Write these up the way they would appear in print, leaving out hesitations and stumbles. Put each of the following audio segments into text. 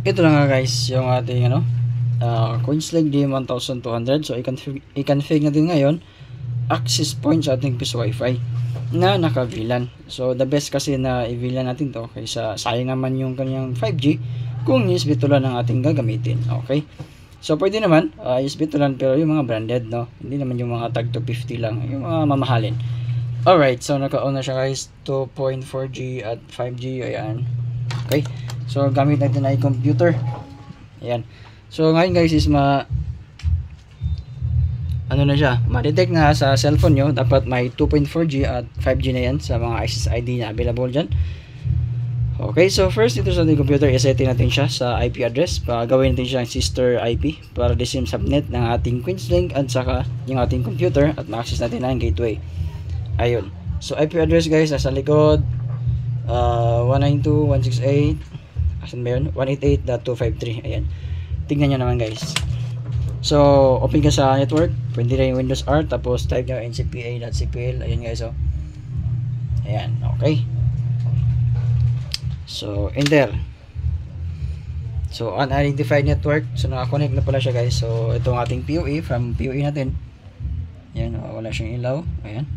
ito na nga guys yung ating Queenslink D1200. So i-config natin ngayon access point sa ating piso wifi na naka VLAN. So the best kasi na i-VLAN natin to kaysa sayang naman yung kanyang 5G kung USB to lang ang ating gagamitin. Okay, so pwede naman USB to lang, pero yung mga branded, no, hindi naman yung mga tag 250 lang, yung mga mamahalin. Alright, so naka-on na siya guys, 2.4G at 5G. Ayan. Okay, so gamit natin ay computer. Ayan. So ngayon guys is ano na siya, ma-detect na sa cellphone nyo. Dapat may 2.4G at 5G na yan sa mga SSID na available dyan. Okay, so first dito sa ating computer, isetting natin siya sa IP address. Gawin natin siyang sister IP para the same subnet ng ating Queenslink at saka yung ating computer, at ma-access natin ang gateway. Ayun. So IP address guys, nasa likod, 192.168, asan ba yun? 188.253. Ayan. Tingnan nyo naman guys. So open ka sa network, pwede rin Windows R, tapos type nyo ncpa.cpl. Ayan guys, oh. Ayan, okay. So enter. So unidentified network. So naka-connect na pala siya guys. So itong ating PoE, from PoE natin. Ayan, wala siyang ilaw. Ayan.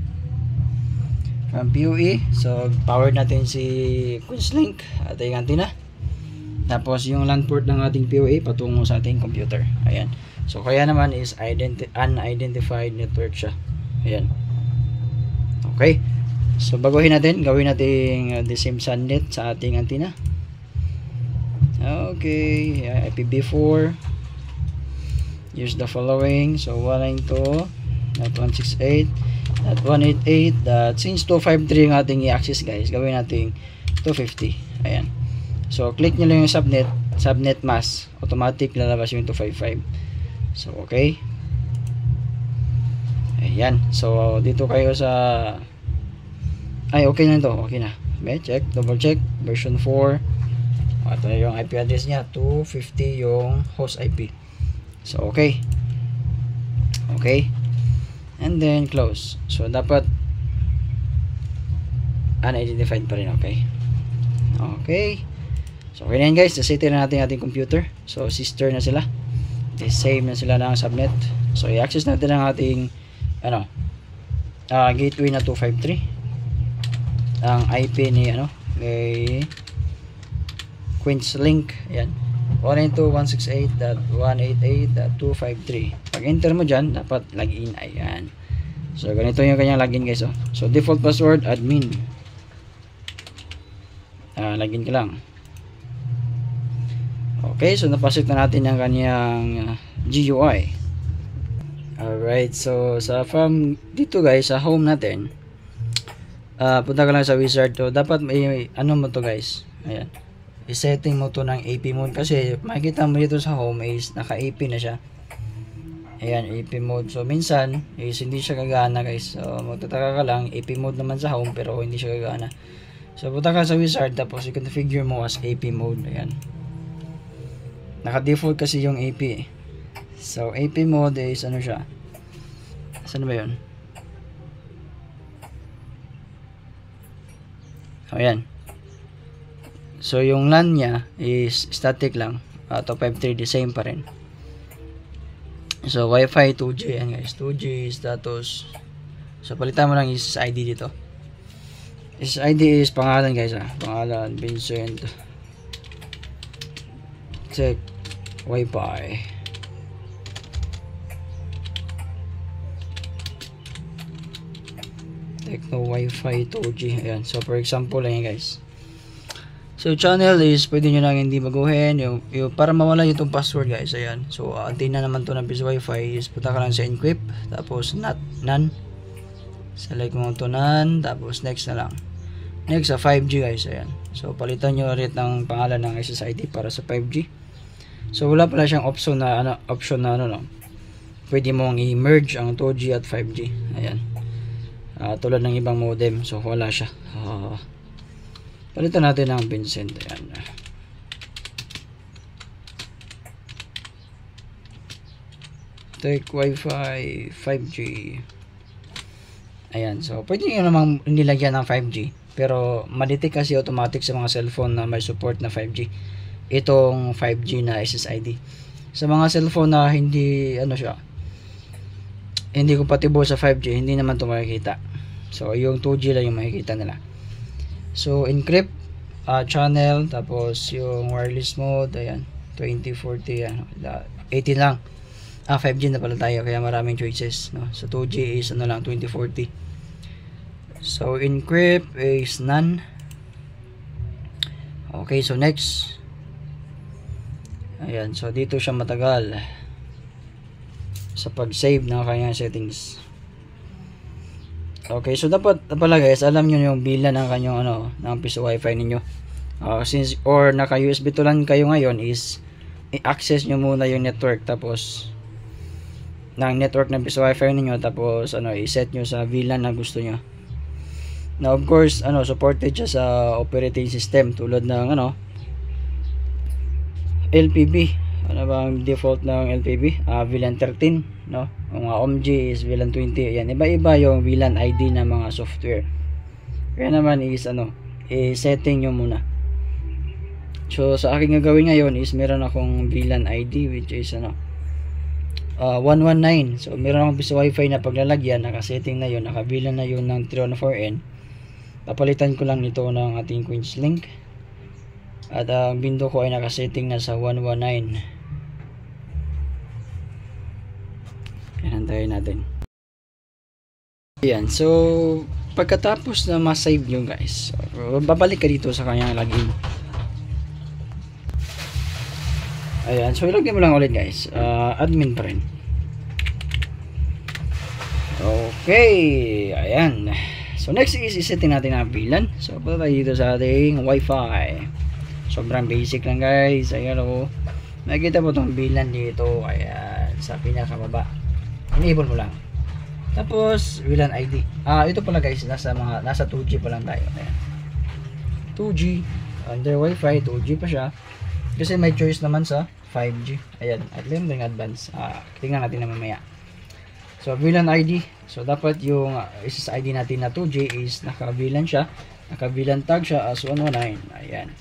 From PoE, so powered natin si Queenslink at yung antenna. Tapos yung LAN port ng ating PoE patungo sa ating computer. Ayan. So kaya naman is unidentified network siya. Ayan. Okay. So baguhin natin, gawin natin the same subnet sa ating antenna. Okay, IPv4. Use the following. So 192.168 at 188. Since 253 ang ating i-access guys, gawin natin 250. Ayan. So click nyo lang yung subnet mask, automatic lalabas yung 255. So okay. Ayan. So dito kayo sa okay na ito, okay na. May check, double check, version 4. Ito na yung IP address niya, 250 yung host IP. So okay. Okay. And then close. So dapat unidentified pa rin. Okay. Okay. So okay na yan guys, nasete na natin ating computer. So sister na sila, the same na sila ng subnet. So i-access natin ang ating gateway na 253, ang IP ni kay Queenslink. Ayan, 192.168.188.253. pag enter mo dyan, dapat login. Ayan. So ganito yung kanyang login guys, oh. So default password admin, login ka lang. Okay, so napasok na natin ang kanyang GUI. Alright, so from dito guys, sa home natin, punta ka lang sa wizard to. Dapat may mo to guys. Ayan, i-setting mo to ng AP mode, kasi makikita mo dito sa home is naka AP na siya. Ayan, AP mode. So minsan is hindi siya gagana guys. So magtataka ka lang, AP mode naman sa home pero hindi siya gagana. So punta ka sa wizard, tapos i-configure mo as AP mode. Ayan, naka-default kasi yung AP. So AP mode is siya, saan ba yun? Ayan. So yung LAN niya is static lang, 253, the same pa rin. So Wi-Fi 2G, yan guys, 2G status. So palitan mo lang is ID dito. Is ID is pangalan guys, pangalan Vincent. Check Wi-Fi. Techno Wi-Fi 2G. Ayan. So for example lang yan guys. So channel is pwede nyo lang hindi baguhin yung para mawala yung password guys. Ayan. So antenna naman to ng piso Wi-Fi is punta ka lang sa encrypt, tapos none. Select mo to none, tapos next na lang. Next sa 5G guys. Ayan. So palitan nyo ulit ng pangalan ng SSID para sa 5G. So wala pala siyang option na pwede mong i-merge ang 2G at 5G. Ayan. Tulad ng ibang modem. So wala siya. Palitan natin ng Vincent. Ayan. Tech Wi-Fi 5G. Ayan. So pwede nyo namang nilagyan ng 5G, pero madetect kasi automatic sa mga cellphone na may support na 5G. itong 5G na SSID. Sa mga cellphone na hindi hindi compatible sa 5G, hindi naman ito makikita. So yung 2G lang yung makikita nila. So encrypt channel, tapos yung wireless mode, ayan, 2040, yan, 18 lang. 5G na pala tayo, kaya maraming choices, no? So 2G is lang, 2040. So encrypt is none. Okay, so next. Ayan, so dito siya matagal sa pag-save ng kanyang settings. Okay, so dapat pala guys, alam niyo yung bilan ng kanyang ng piso wifi ninyo. Since or naka USB to lang kayo ngayon, is i-access nyo muna yung network, tapos ng network ng piso wifi ninyo, tapos i-set nyo sa VLAN na gusto nyo. Now of course supported siya sa operating system tulad ng LPB. Ano ba ang default ng LPB? VLAN 13, no? Ang OMG is VLAN 20. Ayan, iba-iba yung VLAN ID ng mga software. Kaya naman is i-setting nyo muna. So sa aking gagawin ngayon is meron akong VLAN ID which is 119. So meron akong piso wifi na paglalagyan, naka-setting na yun, naka-VLAN na yun ng 314N. Papalitan ko lang nito ng ating Queen's Link. At ang window ko ay naka-setting na sa 119. Hinantayin natin. Ayan, so pagkatapos na ma-save nyo guys, babalik ka dito sa kanyang login. Ayan, so ilagay mo lang ulit guys, admin pa rin. Okay, ayan. So next is isetting natin ang VLAN. So punta tayo dito sa ating wifi. Sobrang basic lang guys. Ayan nakikita mo itong VLAN dito, ayan, sa pinakababa. Enable mo lang. Tapos VLAN ID. Ito pala guys, nasa 2G pa lang tayo. Ayan. 2G under wifi, 2G pa siya. Kasi may choice naman sa 5G. Ayan, at limiting advance. Tingnan natin na mamaya. So VLAN ID. So dapat yung SSID natin na 2G is naka-VLAN siya. Naka-VLAN tag siya as 119. Ayan.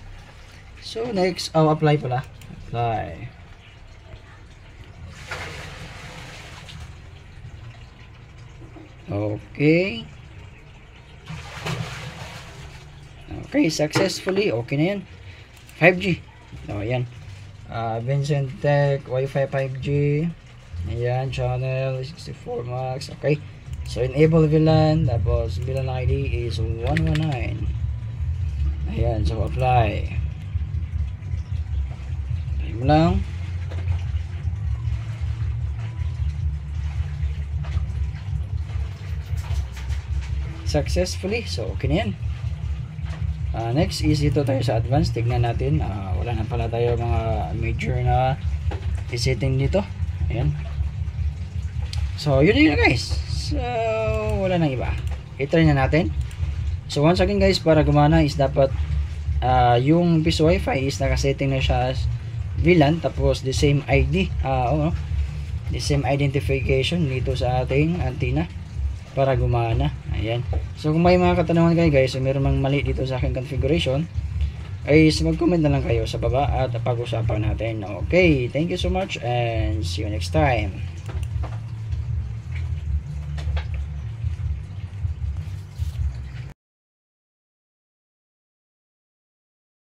So next, apply pala. Apply. Okay. Okay, successfully. Okay na yan. 5G. Ayan. Vincent Tech, Wi-Fi 5G. Ayan, channel 64 max. Okay. So enable VLAN. Tapos VLAN ID is 119. Ayan, so apply. Apply mo lang. Successfully. So okay na yan. Next is dito tayo sa advanced. Tignan natin. Wala na pala tayo mga major na isetting dito. Ayan. So yun na guys. So wala nang iba. I-try na natin. So once again guys, para gumana is dapat yung piso wifi is nakasetting na siya as VLAN, tapos the same ID, the same identification dito sa ating antenna para gumana. Ayan. So kung may mga katanungan kayo guys, o meron mang mali dito sa aking configuration, ay mag-comment na lang kayo sa baba at pag-usapan natin. Okay, thank you so much and see you next time.